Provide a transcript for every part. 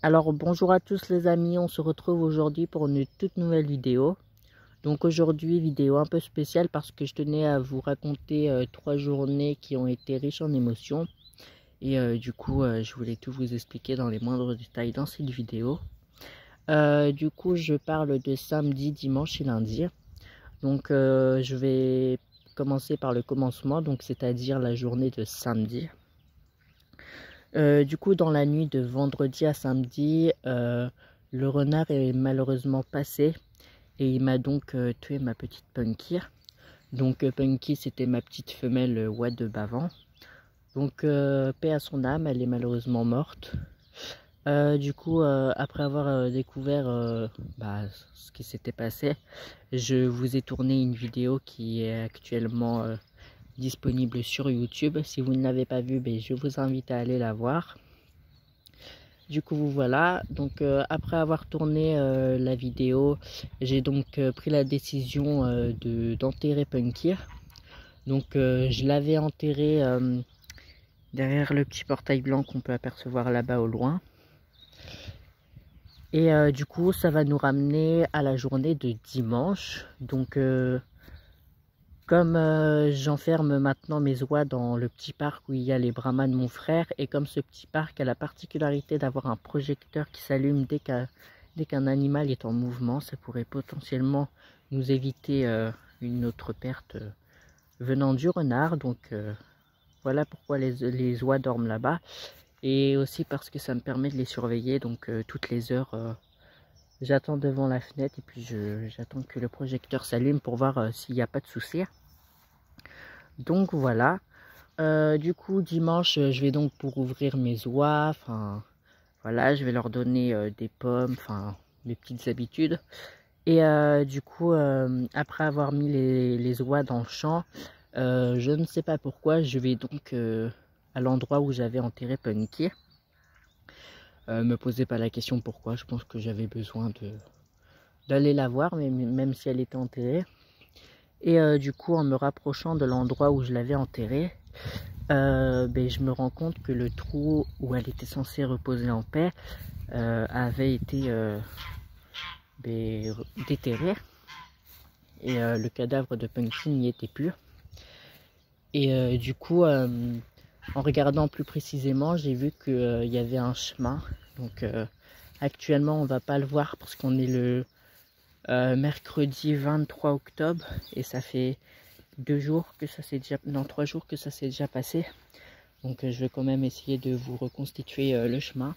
Alors bonjour à tous les amis, on se retrouve aujourd'hui pour une toute nouvelle vidéo. Donc aujourd'hui vidéo un peu spéciale parce que je tenais à vous raconter 3 journées qui ont été riches en émotions. Et du coup je voulais tout vous expliquer dans les moindres détails dans cette vidéo. Du coup je parle de samedi, dimanche et lundi. Donc je vais commencer par le commencement, donc c'est-à-dire la journée de samedi. Du coup, dans la nuit de vendredi à samedi, le renard est malheureusement passé et il m'a donc tué ma petite Punky. Donc Punky, c'était ma petite femelle Ouai de Bavent. Donc paix à son âme, elle est malheureusement morte. Du coup, après avoir découvert ce qui s'était passé, je vous ai tourné une vidéo qui est actuellement disponible sur YouTube. Si vous ne l'avez pas vue, je vous invite à aller la voir. Du coup vous voilà, donc après avoir tourné la vidéo, j'ai donc pris la décision d'enterrer Punky. Donc je l'avais enterré derrière le petit portail blanc qu'on peut apercevoir là-bas au loin. Et du coup ça va nous ramener à la journée de dimanche. Donc comme j'enferme maintenant mes oies dans le petit parc où il y a les brahmas de mon frère, et comme ce petit parc a la particularité d'avoir un projecteur qui s'allume dès qu'un animal est en mouvement, ça pourrait potentiellement nous éviter une autre perte venant du renard. Donc voilà pourquoi les oies dorment là-bas, et aussi parce que ça me permet de les surveiller. Donc toutes les heures, j'attends devant la fenêtre et puis j'attends que le projecteur s'allume pour voir s'il n'y a pas de souci. Donc voilà, du coup dimanche je vais donc pour ouvrir mes oies, enfin voilà, je vais leur donner des pommes, enfin mes petites habitudes. Et du coup après avoir mis les oies dans le champ, je ne sais pas pourquoi, je vais donc à l'endroit où j'avais enterré Punky. Me posez pas la question pourquoi, je pense que j'avais besoin d'aller la voir, même si elle était enterrée. Et du coup en me rapprochant de l'endroit où je l'avais enterrée, je me rends compte que le trou où elle était censée reposer en paix avait été déterré, et le cadavre de Punky n'y était plus. Et du coup en regardant plus précisément, j'ai vu qu'il y avait un chemin. Donc actuellement on va pas le voir parce qu'on est le mercredi 23 octobre et ça fait 2 jours que ça s'est déjà, non 3 jours que ça s'est déjà passé. Donc je vais quand même essayer de vous reconstituer le chemin.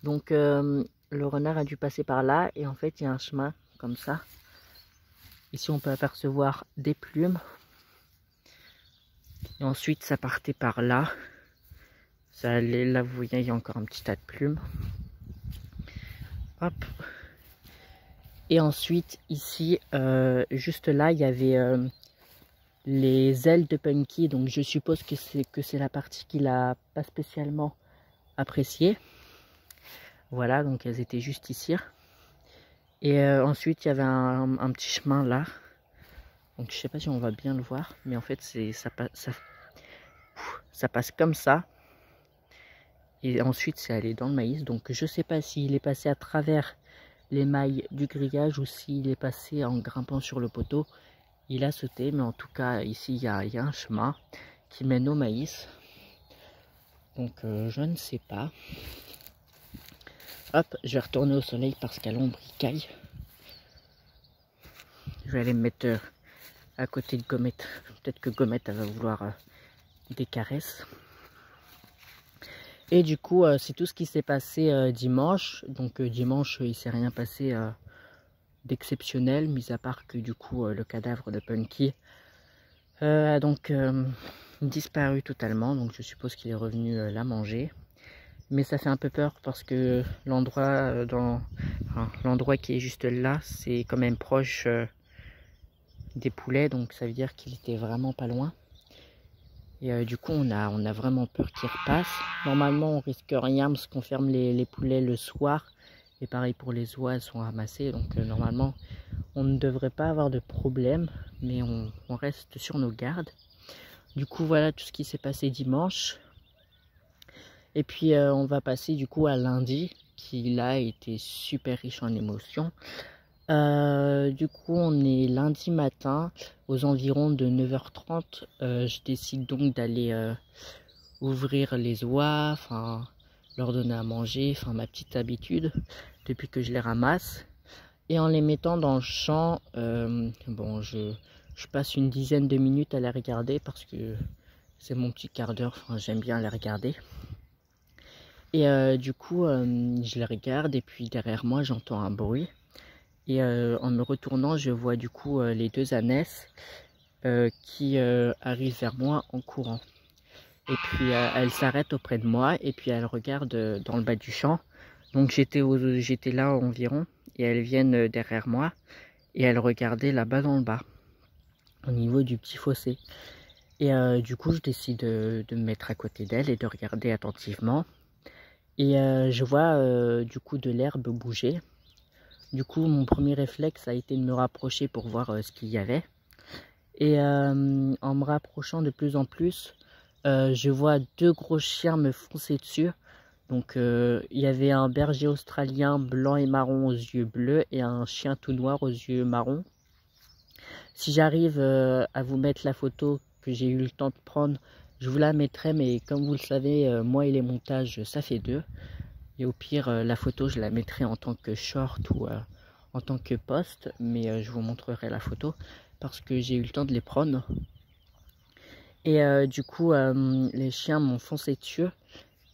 Donc le renard a dû passer par là, et en fait il y a un chemin comme ça. Ici on peut apercevoir des plumes. Et ensuite ça partait par là. Ça allait, là vous voyez il y a encore un petit tas de plumes. Hop. Et ensuite ici, juste là, il y avait les ailes de Punky. Donc je suppose que c'est la partie qu'il a pas spécialement appréciée. Voilà, donc elles étaient juste ici. Et ensuite il y avait un petit chemin là. Donc je sais pas si on va bien le voir, mais en fait ça passe comme ça. Et ensuite c'est allé dans le maïs. Donc je sais pas s'il est passé à travers les mailles du grillage ou s'il est passé en grimpant sur le poteau. Il a sauté, mais en tout cas ici il y a un chemin qui mène au maïs. Donc je ne sais pas. Hop, je vais retourner au soleil parce qu'à l'ombre il caille. Je vais aller me mettre à côté de Gommette. Peut-être que Gommette elle va vouloir des caresses. Et du coup c'est tout ce qui s'est passé dimanche. Donc dimanche il s'est rien passé d'exceptionnel, mis à part que du coup le cadavre de Punky a donc disparu totalement. Donc je suppose qu'il est revenu la manger. Mais ça fait un peu peur parce que l'endroit l'endroit qui est juste là, c'est quand même proche des poulets, donc ça veut dire qu'il était vraiment pas loin. Et du coup on a vraiment peur qu'il repasse. Normalement on risque rien parce qu'on ferme les poulets le soir, et pareil pour les oies, elles sont ramassées, donc normalement on ne devrait pas avoir de problème, mais on reste sur nos gardes. Du coup voilà tout ce qui s'est passé dimanche. Et puis on va passer du coup à lundi. qui là était super riche en émotions. Du coup, on est lundi matin, aux environs de 9h30. Je décide donc d'aller ouvrir les oies, enfin leur donner à manger, enfin ma petite habitude depuis que je les ramasse. Et en les mettant dans le champ, bon, je passe une dizaine de minutes à les regarder parce que c'est mon petit quart d'heure, enfin j'aime bien les regarder. Et du coup, je les regarde et puis derrière moi, j'entends un bruit. Et en me retournant, je vois du coup les deux ânesses qui arrivent vers moi en courant. Et puis elles s'arrêtent auprès de moi et puis elles regardent dans le bas du champ. Donc j'étais là environ et elles viennent derrière moi et elles regardaient là-bas dans le bas, au niveau du petit fossé. Et du coup, je décide de me mettre à côté d'elles et de regarder attentivement. Et je vois du coup de l'herbe bouger. Du coup, mon premier réflexe a été de me rapprocher pour voir ce qu'il y avait. Et en me rapprochant de plus en plus, je vois deux gros chiens me foncer dessus. Donc, il y avait un berger australien blanc et marron aux yeux bleus et un chien tout noir aux yeux marrons. Si j'arrive à vous mettre la photo que j'ai eu le temps de prendre, je vous la mettrai. Mais comme vous le savez, moi et les montages, ça fait deux. Et au pire, la photo, je la mettrai en tant que short ou en tant que post. Mais je vous montrerai la photo parce que j'ai eu le temps de les prendre. Et du coup, les chiens m'ont foncé dessus.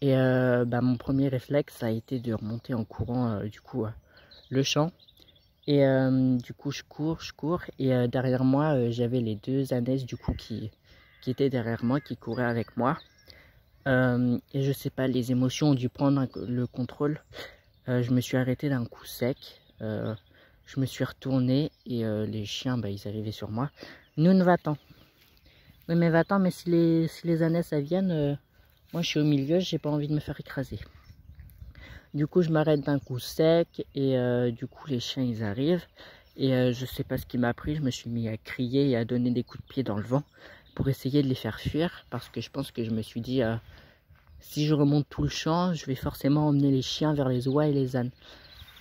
Et mon premier réflexe a été de remonter en courant du coup le champ. Et du coup, je cours. Et derrière moi, j'avais les deux ânesses du coup qui étaient derrière moi, qui couraient avec moi. Et je sais pas, les émotions ont dû prendre le contrôle. Je me suis arrêté d'un coup sec. Je me suis retourné et les chiens, ils arrivaient sur moi. Nous, va-t'en. Oui, mais va-t'en, mais si les ânesses elles viennent, moi je suis au milieu, j'ai pas envie de me faire écraser. Du coup, je m'arrête d'un coup sec et du coup, les chiens ils arrivent. Et je sais pas ce qui m'a pris, je me suis mis à crier et à donner des coups de pied dans le vent pour essayer de les faire fuir. Parce que je pense que je me suis dit, si je remonte tout le champ, je vais forcément emmener les chiens vers les oies et les ânes.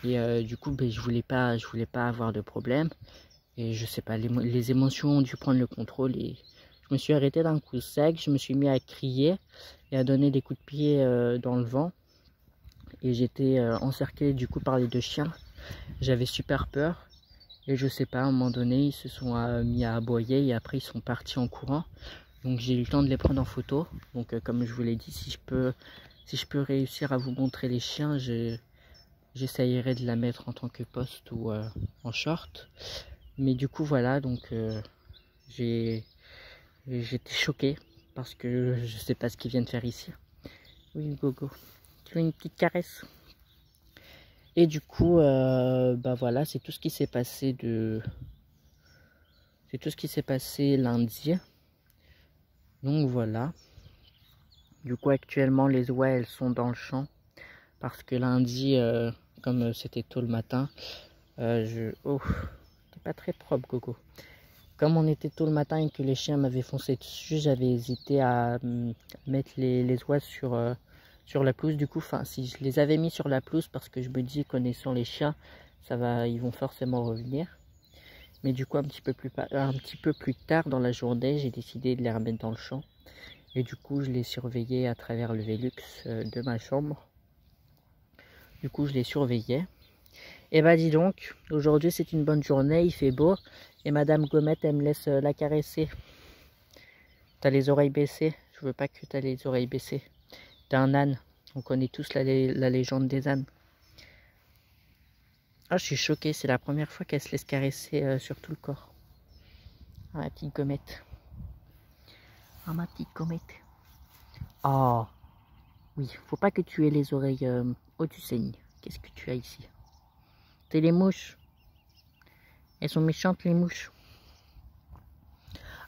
Et du coup, je voulais pas avoir de problème. Et je sais pas, les émotions ont dû prendre le contrôle et je me suis arrêté d'un coup sec. Je me suis mis à crier et à donner des coups de pied dans le vent. Et j'étais encerclé du coup par les deux chiens. J'avais super peur. Et je sais pas, à un moment donné, ils se sont mis à aboyer et après ils sont partis en courant. Donc j'ai eu le temps de les prendre en photo. Donc comme je vous l'ai dit, si je peux réussir à vous montrer les chiens, j'essayerai de la mettre en tant que post ou en short. Mais du coup voilà, donc j'étais choqué parce que je sais pas ce qu'ils viennent faire ici. Oui Gogo, tu veux une petite caresse? Et du coup voilà, c'est tout ce qui s'est passé lundi. Donc voilà. Du coup actuellement les oies elles sont dans le champ parce que lundi comme c'était tôt le matin, oh, t'es pas très propre Gogo. Comme on était tôt le matin et que les chiens m'avaient foncé dessus, j'avais hésité à mettre les oies sur la pelouse. Du coup, si je les avais mis sur la pelouse parce que je me dis, connaissant les chiens, ils vont forcément revenir. Mais du coup, un petit peu plus tard dans la journée, j'ai décidé de les remettre dans le champ. Et du coup, je les surveillais à travers le Velux de ma chambre. Du coup, je les surveillais. Et bah dis donc, aujourd'hui c'est une bonne journée, il fait beau. Et Madame Gommette, elle me laisse la caresser. T'as les oreilles baissées, je veux pas que t'as les oreilles baissées. T'es un âne, on connaît tous la légende des ânes. Ah, je suis choquée, c'est la première fois qu'elle se laisse caresser sur tout le corps. Ah, ma petite Gommette. Ah, ma petite Gommette. Oh, oui, faut pas que tu aies les oreilles au-dessus saignes. Qu'est-ce que tu as ici? C'est les mouches. Elles sont méchantes les mouches.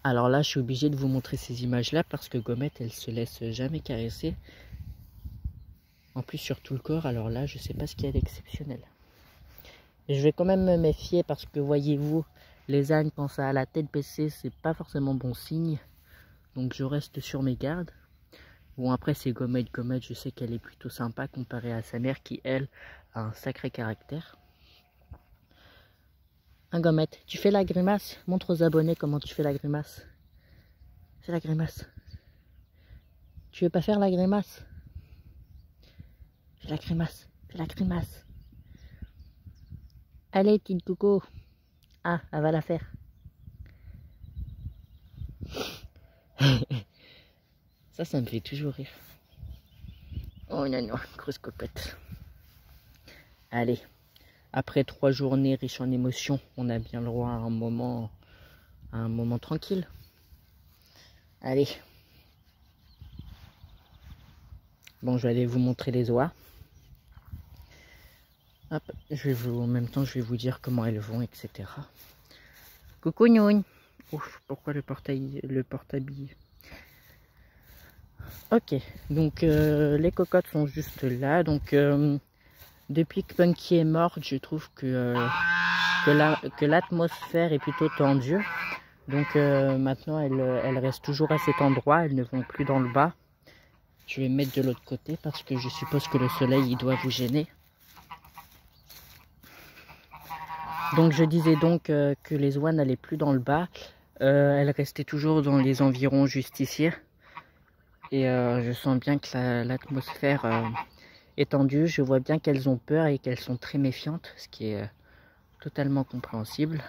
Alors là, je suis obligée de vous montrer ces images-là parce que Gommette, elle se laisse jamais caresser. En plus sur tout le corps, alors là, je sais pas ce qu'il y a d'exceptionnel. Je vais quand même me méfier parce que voyez-vous, les ânes, quand ça a la tête baissée, c'est pas forcément bon signe. Donc je reste sur mes gardes. Bon, après, c'est Gommette. Gommette, je sais qu'elle est plutôt sympa comparée à sa mère qui, elle, a un sacré caractère. Un Gommette, tu fais la grimace? Montre aux abonnés comment tu fais la grimace. Fais la grimace. Tu veux pas faire la grimace? Fais la grimace. Fais la grimace. Allez, petite Coco. Ah, elle va la faire. Ça me fait toujours rire. Oh non, non, grosse cocotte. Allez, après 3 journées riches en émotions, on a bien le droit à un moment tranquille. Allez. Bon, je vais aller vous montrer les oies. Hop, en même temps, je vais vous dire comment elles vont, etc. Coucou Gnoune. Ouf, pourquoi le porte-habille? Ok, donc les cocottes sont juste là. Donc depuis que Punky est morte, je trouve que l'atmosphère est plutôt tendue. Donc maintenant, elles restent toujours à cet endroit. Elles ne vont plus dans le bas. Je vais me mettre de l'autre côté parce que je suppose que le soleil il doit vous gêner. Donc je disais donc que les oies n'allaient plus dans le bas. Elles restaient toujours dans les environs juste ici. Et je sens bien que l'atmosphère est tendue. Je vois bien qu'elles ont peur et qu'elles sont très méfiantes, ce qui est totalement compréhensible.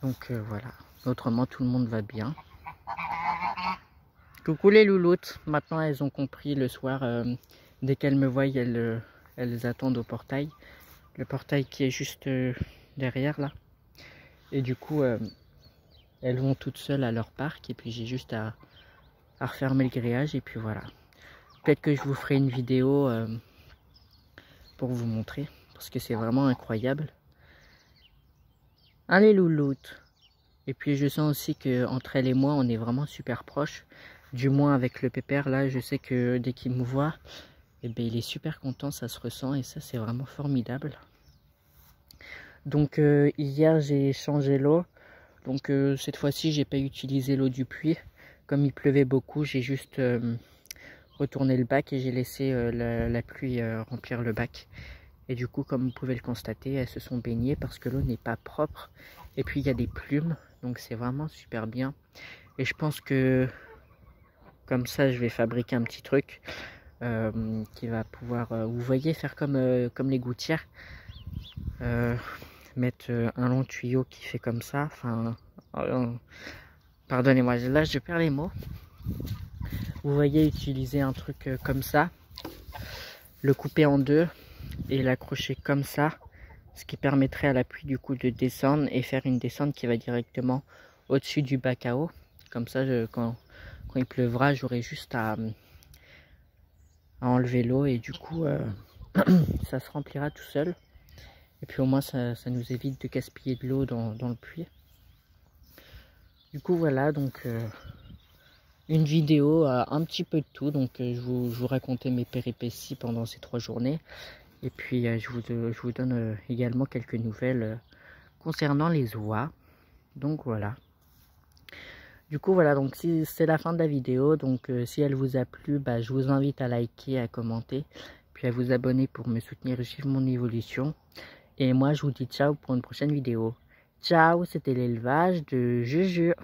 Donc voilà. Autrement, tout le monde va bien. Coucou les louloutes. Maintenant, elles ont compris le soir. Dès qu'elles me voient, elles attendent au portail. Le portail qui est juste derrière là. Et du coup, elles vont toutes seules à leur parc. Et puis j'ai juste à refermer le grillage. Et puis voilà. Peut-être que je vous ferai une vidéo pour vous montrer. Parce que c'est vraiment incroyable. Allez louloutes. Et puis je sens aussi que entre elle et moi, on est vraiment super proches. Du moins avec le pépère là, je sais que dès qu'il me voit, eh ben, il est super content, ça se ressent et ça c'est vraiment formidable. Donc hier j'ai changé l'eau. Donc cette fois-ci j'ai pas utilisé l'eau du puits. Comme il pleuvait beaucoup, j'ai juste retourné le bac et j'ai laissé la pluie remplir le bac. Et du coup, comme vous pouvez le constater, elles se sont baignées parce que l'eau n'est pas propre. Et puis il y a des plumes, donc c'est vraiment super bien. Et je pense que comme ça, je vais fabriquer un petit truc qui va pouvoir, vous voyez, faire comme les gouttières. Mettre un long tuyau qui fait comme ça. Enfin, pardonnez-moi, là je perds les mots. Vous voyez, utiliser un truc comme ça, le couper en deux et l'accrocher comme ça, ce qui permettrait à la pluie du coup de descendre et faire une descente qui va directement au-dessus du bac à eau. Comme ça, quand il pleuvra, j'aurai juste à enlever l'eau et du coup ça se remplira tout seul. Et puis au moins ça nous évite de gaspiller de l'eau dans le puits. Du coup voilà, donc une vidéo un petit peu de tout. Donc je vous racontais mes péripéties pendant ces 3 journées. Et puis je vous donne également quelques nouvelles concernant les oies. Donc voilà. Du coup voilà, donc si c'est la fin de la vidéo. Donc si elle vous a plu, bah, je vous invite à liker, à commenter. Puis à vous abonner pour me soutenir et suivre mon évolution. Et moi je vous dis ciao pour une prochaine vidéo. Ciao, c'était l'élevage de Juju.